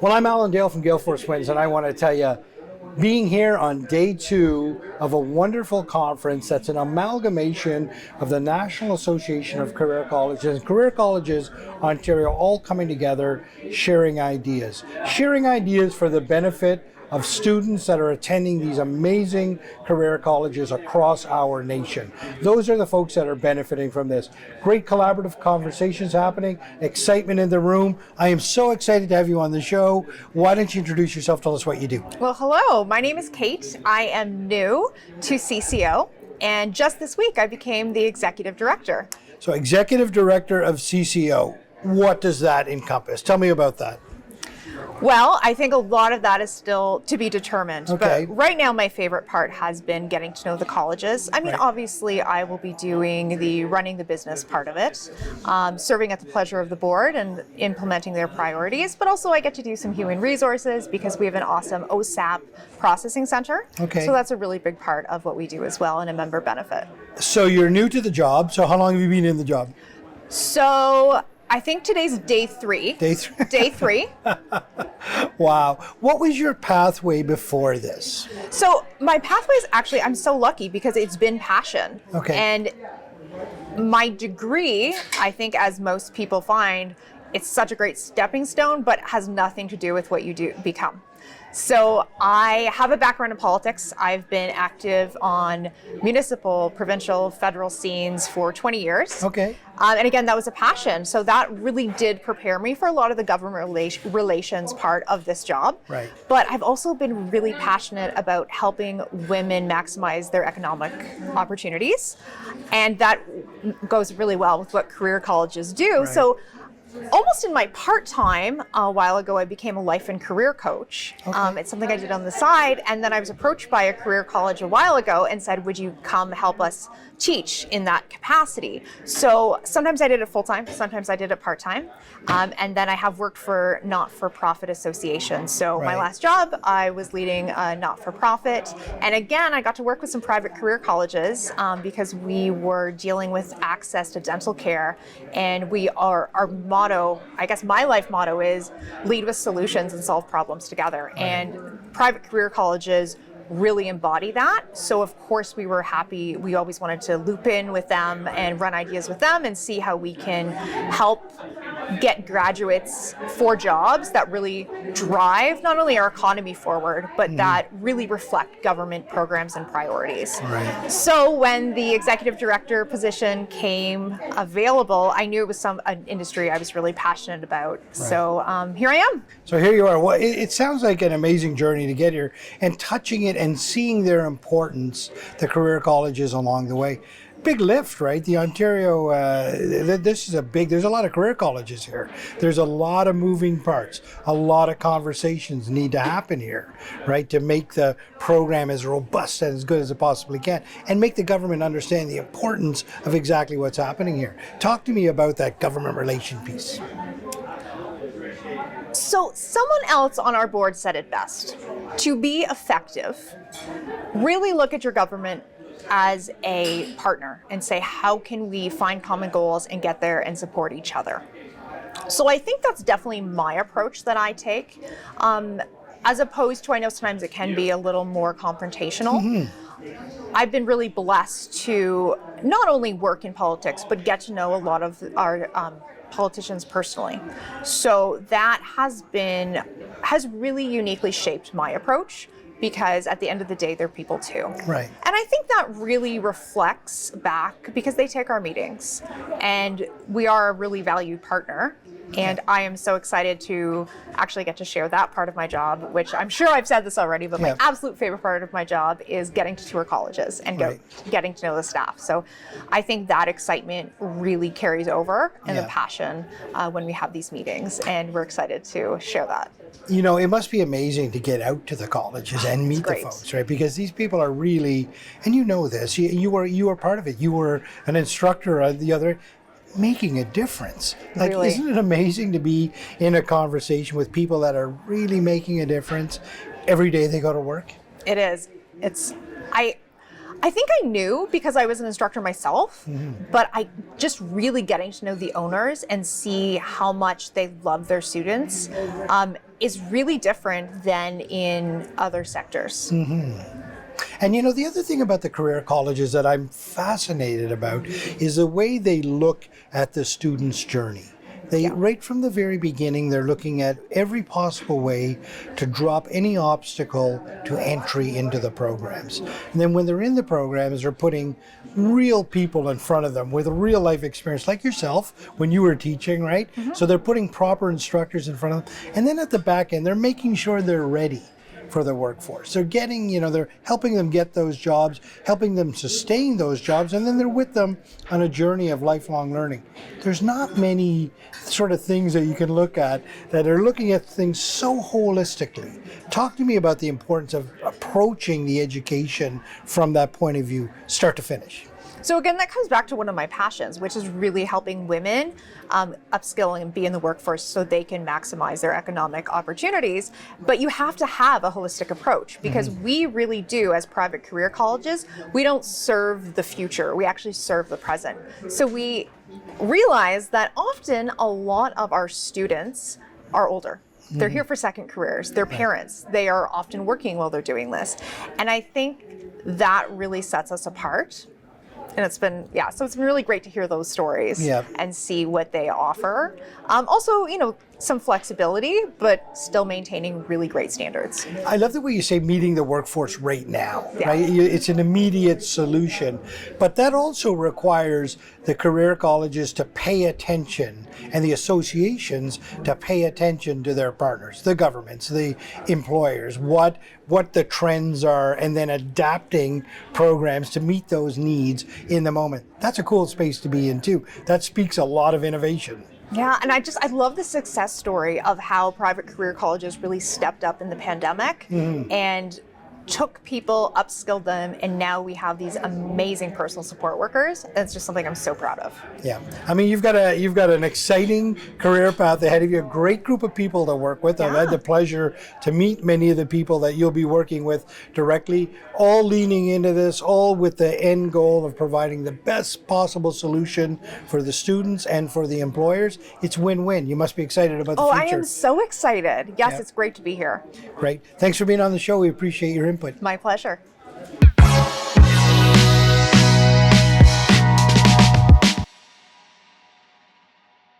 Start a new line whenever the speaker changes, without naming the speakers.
Well, I'm Alan Dale from Gale Force Winds, and I want to tell you, being here on day 2 of a wonderful conference that's an amalgamation of the National Association of Career Colleges and Career Colleges Ontario all coming together, sharing ideas for the benefit of students that are attending these amazing career colleges across our nation. Those are the folks that are benefiting from this. Great collaborative conversations happening, excitement in the room. I am so excited to have you on the show. Why don't you introduce yourself, tell us what you do.
Well, hello, my name is Kate. I am new to CCO, and just this week I became the Executive Director.
So Executive Director of CCO, what does that encompass? Tell me about that.
Well, I think a lot of that is still to be determined.
Okay.
But right now, my favorite part has been getting to know the colleges. I mean,
Right.
Obviously, I will be doing the running the business part of it, serving at the pleasure of the board and implementing their priorities. But also, I get to do some human resources because we have an awesome OSAP processing center.
Okay.
So that's a really big part of what we do as well, and a member benefit.
So you're new to the job. So how long have you been in the job?
So I think today's day 3.
Day 3.
Day 3.
Wow. What was your pathway before this?
So my pathway is actually, I'm so lucky because it's been passion.
Okay.
And my degree, I think as most people find, it's such a great stepping stone, but has nothing to do with what you do become. So I have a background in politics. I've been active on municipal, provincial, federal scenes for 20 years.
Okay.
And again, that was a passion. So that really did prepare me for a lot of the government relations part of this job.
Right.
But I've also been really passionate about helping women maximize their economic opportunities. And that goes really well with what career colleges do.
Right.
So almost in my part-time, a while ago, I became a life and career coach.
Okay.
It's something I did on the side. And then I was approached by a career college a while ago and said, would you come help us teach in that capacity? So sometimes I did it full-time, sometimes I did it part-time. And then I have worked for not-for-profit associations. So my
Right.
last job, I was leading a not-for-profit. And again, I got to work with some private career colleges because we were dealing with access to dental care. And our motto, I guess my life motto is lead with solutions and solve problems together.
Right.
And private career colleges really embody that. So of course we were happy. We always wanted to loop in with them and run ideas with them and see how we can help get graduates for jobs that really drive not only our economy forward, but that really reflect government programs and priorities.
Right.
So when the executive director position came available, I knew it was an industry I was really passionate about. Right. So here I am.
So here you are. Well, it sounds like an amazing journey to get here and touching it and seeing their importance, the career colleges along the way. Big lift, right? The Ontario, there's a lot of career colleges here. There's a lot of moving parts. A lot of conversations need to happen here, right? To make the program as robust and as good as it possibly can and make the government understand the importance of exactly what's happening here. Talk to me about that government relation piece.
So someone else on our board said it best. To be effective, really look at your government as a partner and say, how can we find common goals and get there and support each other? So I think that's definitely my approach that I take, as opposed to, I know sometimes it can be a little more confrontational. Mm-hmm. I've been really blessed to not only work in politics, but get to know a lot of our politicians personally. So that has really uniquely shaped my approach, because at the end of the day, they're people too.
Right.
And I think that really reflects back because they take our meetings and we are a really valued partner. And I am so excited to actually get to share that part of my job, which I'm sure I've said this already, but my absolute favorite part of my job is getting to tour colleges and getting to know the staff. So I think that excitement really carries over and the passion when we have these meetings, and we're excited to share that.
You know, it must be amazing to get out to the colleges and meet the folks, right? Because these people are really, and you know this, you were part of it. You were an instructor on the other, making a difference. Like,
really?
Isn't it amazing to be in a conversation with people that are really making a difference every day they go to work?
It is. I think I knew because I was an instructor myself, but I just really getting to know the owners and see how much they love their students. is really different than in other sectors.
And you know, the other thing about the career colleges that I'm fascinated about is the way they look at the student's journey. They, right from the very beginning, they're looking at every possible way to drop any obstacle to entry into the programs. And then when they're in the programs, they're putting real people in front of them with a real life experience, like yourself when you were teaching, right? So they're putting proper instructors in front of them. And then at the back end, they're making sure they're ready for the workforce. They're getting, you know, they're helping them get those jobs, helping them sustain those jobs, and then they're with them on a journey of lifelong learning. There's not many sort of things that you can look at that are looking at things so holistically. Talk to me about the importance of approaching the education from that point of view, start to finish.
So again, that comes back to one of my passions, which is really helping women upskill and be in the workforce so they can maximize their economic opportunities. But you have to have a holistic approach, because we really do, as private career colleges, we don't serve the future, we actually serve the present. So we realize that often a lot of our students are older. They're here for second careers, they're parents, they are often working while they're doing this. And I think that really sets us apart. And it's been, so it's been really great to hear those stories and see what they offer. Also, you know, some flexibility, but still maintaining really great standards.
I love the way you say meeting the workforce right now, right? It's an immediate solution, but that also requires the career colleges to pay attention and the associations to pay attention to their partners, the governments, the employers, what the trends are, and then adapting programs to meet those needs in the moment. That's a cool space to be in too. That speaks a lot of innovation.
Yeah, and I love the success story of how private career colleges really stepped up in the pandemic and took people, upskilled them, and now we have these amazing personal support workers. And it's just something I'm so proud of.
Yeah, I mean, you've got an exciting career path ahead of you, a great group of people to work with. I've had the pleasure to meet many of the people that you'll be working with directly, all leaning into this, all with the end goal of providing the best possible solution for the students and for the employers. It's win-win. You must be excited about the future.
I am so excited. Yes, it's great to be here.
Great. Thanks for being on the show. We appreciate your input.
My pleasure.